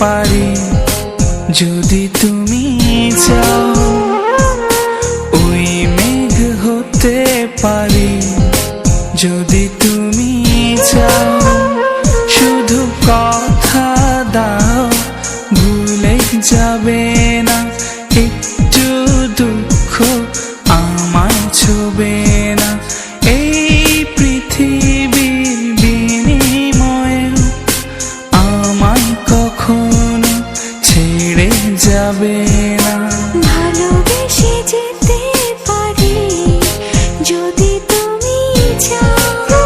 পারি যদি তুমি চাও, ওই মেঘ হতে পারি যদি তুমি চাও। শুধু কথা দাও ভুলে যাবে না, একটু দুঃখ আমায় ছোবে না। এই পৃথিবীর বিনিময়ে আমায় কখনো ছেড়ে যাবে না। ভালোবেসে যেতে পারি যদি তুমি চাও,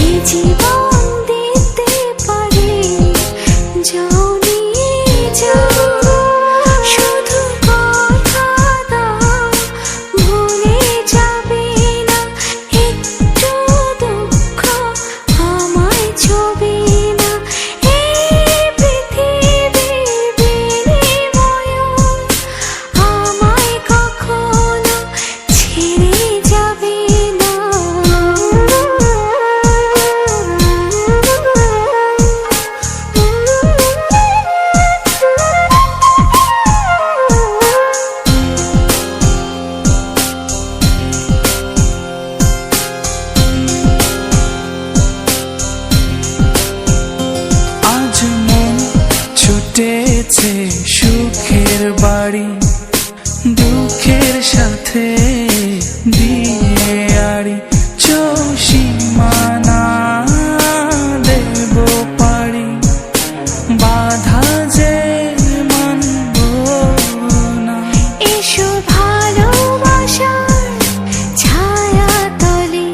এই জীবন দিতে পারি যাও নিয়ে যাও। শুধু কথা দাও ভুলে যাবে না, একটু দুঃখ আমায় ছোবে না। এই পৃথিবীর বিনিময়ে আমায় কখনো ছেড়ে যাবে না। আজ মন ছুটেছে সুখের বাড়ি, দুঃখের সাথে দিয়ে আড়ি। সীমানা দেব পারি, বাধা যে মানব না। এসো ভালোবাসার ছায়া তলে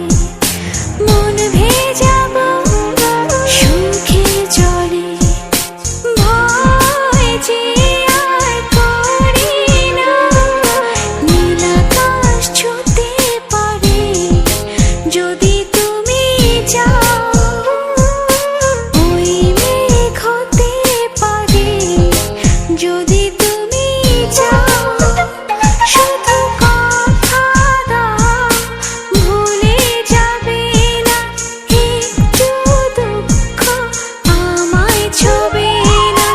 মন ভেজাবো সুখের জলে। ভয় যে আর করি না, নীল আকাশ ছুঁতে পারি যদি তুমি চাও, ওই মেঘ হতে পারি যদি তুমি চাও। শুধু কথা দাও ভুলে যাবে না, একটু দুঃখ আমায় ছোবে না।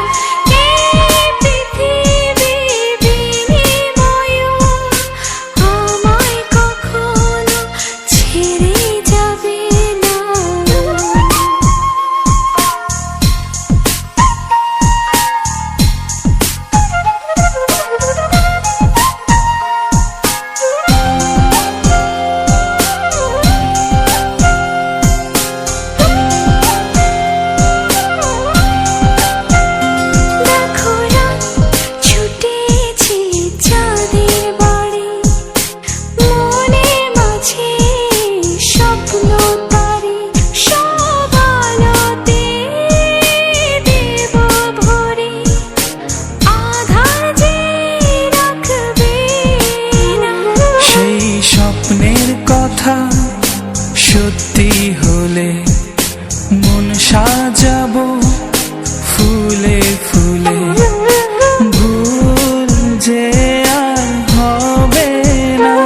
এই পৃথিবীর বিনিময়ে আমায় কখনো ছেড়ে যাবে না। দেখো রাত ছুটেছে চাঁদের বাড়ি, মনের মাঝে স্বপ্ন তারি। সব আলোতে দেব ভরে, আধার যে রাখবে না। সেই স্বপ্নের কথা সত্যি হলে মন সাজাবো ফুলে ফুলে। ভুল যে আর হবে না,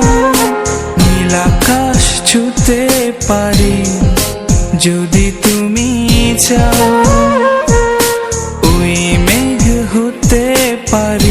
নীল আকাশ ছুঁতে পারি যদি তুমি চাও, ওই মেঘ হতে পারি